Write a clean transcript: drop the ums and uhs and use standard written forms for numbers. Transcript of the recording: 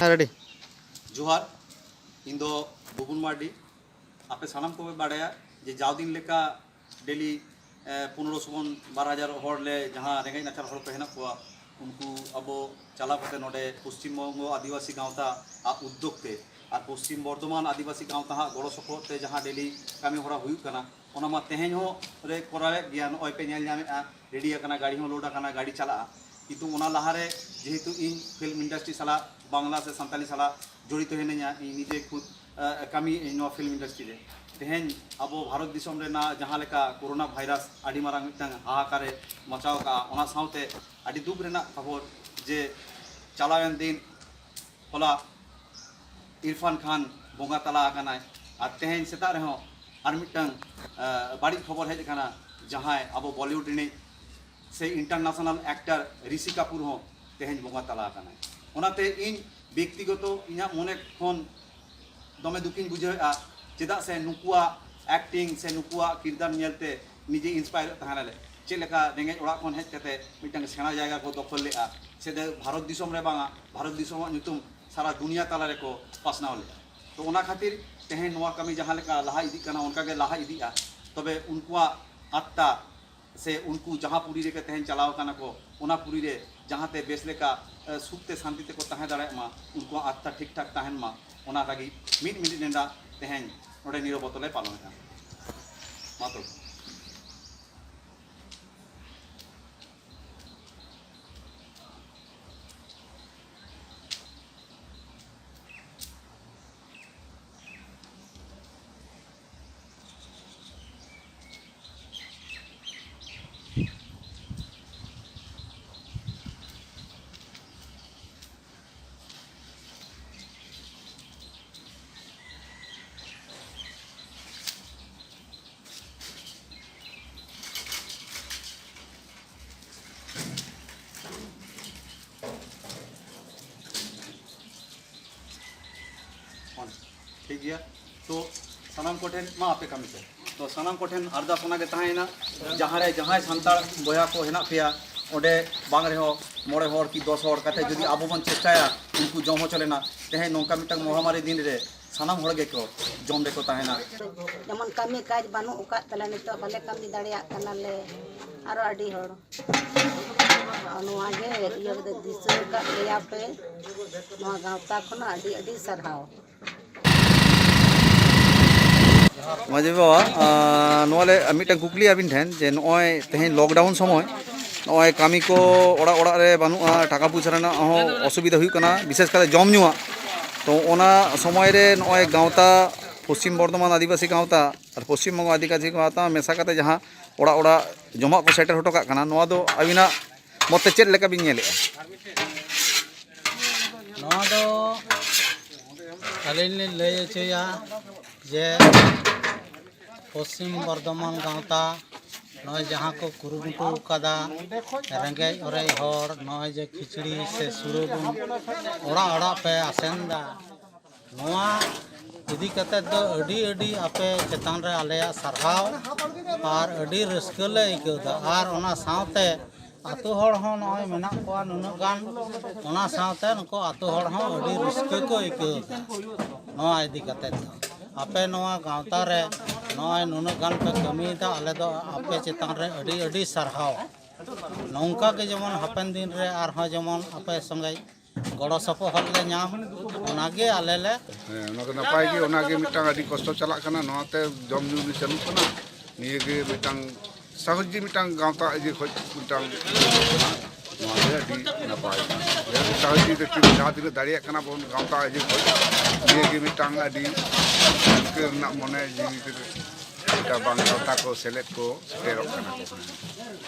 ready जोहार इन दो बुबुन मार्डी आपे सानाम को बाड़ाया जे जाव दिन लेका डेली 1500 12,000 हर ले जहाँ रेंगे नाचार हर को हेना कोआ उनको अब चला करते नोडे पश्चिम बंग आदिवासी गाँवता उद्योगते और पश्चिम बर्धमान आदिवासी गाँवता गड़ो सपोते जहाँ डेली कमी हरा हुई कना ओना मा तेहेन हो रे करावे ज्ञान ओय पे नेल नामे रेडी कना गाड़ी हो लोड कना गाड़ी चला किंतु ओना लहारे जेहेतु इन फिल्म इंडस्ट्री साला बांग्ला से सानताली साला जड़ित हेना निजे खुद कमी नो फिल्म इंडस्ट्री रे तेहेन अब भारत दिसम रेना जहाँ लेका कोरोना भाइरस आदि मारांग मिटांग हाहाकारे मचाव का ओना साउते आदि दुख रेना खबर जे चलावेन दिन होला इरफान खान बोंगा तला आकानाय और तेहेन सेता रेहो और मिटांग बाड़ी खबर हेज काना जहाँ अब बॉलीवुड रे से इंटरनेशनल एक्टर ऋषि कपूर हो तेहेन बोंगा तला आकानाय ओनाते इन व्यक्तिगत इना मने खन दमे दुखिन बुझा चेदा से नुकुआ एक्टिंग से नुकुआ किरदार नेलते निजे इंस्पायर तहानाले चेलेका रेंगे ओड़ा खन हेज कते मिटांग सेना जायगा को दखल लेआ से भारत दिसम रे बांगा भारत दिसम नुतुम सारा दुनिया तला रे को पासनाव ले तो ओना खातिर तेहेन नोआ कमी जहाँ लेका लहा इदी कना उनका के लहा इदी तबे उनकुआ आत्ता से उनको जहाँ पुरी रे के तेहेन चलाव कना को ओना पुरी रे जहाँ ते बेस लेका सुखते शांति ते को तहे दाड़े मा उनको आत्ता ठीक ठाक तहन मा ओना लागी मिड मिनिट नेंदा तेहेन नोडे निरबतले पालन है मातो ठीक गया तो सानाम कोठेन मा आपे कमी से तो सानाम कोठेन अरदास ओना के तहाइना जहाँ रे जहाँ सानताल बया को हेना पेया ओडे बांग रे हो मोड़े हर की 10 हर कते जदि आबो बन चेष्टाया उनको जम चलेना तेहे नौका मिटक महामारी दिन रे सानाम हर गे को जम रे को तहाइना जमन कमी काज बानु उका तला नितो भले कमी दाड़िया कनाले आरो आडी हर अनुवागे इयो दिसो का लेया पे नो गावता खना आडी आडी सरहाव माजे बाबा नोले मिटन कुकली अबिन ठेन जे नय तेहेन लॉकडाउन समय नय कामी को ओड़ा ओड़ा रे बानुआ टाका पयसा रेना हो असुविधा हुई कना विशेष कर जम नुआ तो ओना समय रे नय गावता पश्चिम बर्धमान आदिवासी गावता और पश्चिम बंग आदिवासी गावता मेसा करते जहाँ ओड़ा ओड़ा जमा को सेटर हटो काना नोआ दो अबिना मते चेद लेका बिन नेले नोआ दो अलिन लय चया जे पश्चिम बर्धमान गाँवता नय जहाँ को कुरुमुटु कदा रेंगे ओरे हर नय जे खिचड़ी से सुरुबुन ओड़ा ओड़ा पे आसेंदा नोआ इदी कते दो अडी अडी आपे चेतान रे आलेया सरहाव और अडी रस्कले इकदा और ओना सावते आतो हर हो नय मेना कोआ नुना गान ओना सावते नको आतो हर हो अडी रस्के को इकदा नोआ इदी कते आपे नोआ गाँवता रे नय नुना गान पे कमीदा आले दो आपे चेतान रे अडी अडी सरहाव नौका के जेमन हापेन दिन रे आर हो जेमन आपे संगे गड़ो सपोहल ले नाम ओनागे आले ले ओनागे नपाय गे ओनागे मिटांग आदि कष्ट चलाक कना नोते जम न्यू नि चलु कना निये गे मिटांग सहजी मिटांग गाँवता जे खोज मिटांग नोते आदि नपाय या सहजी ते टीम जहाँ दिन दाड़िया कना बोन गाँवता जे खोज निये गे मिटांग आदि के ना मने जीवी ते बांग गाँवता को सेलेक्ट को सेटेरक कना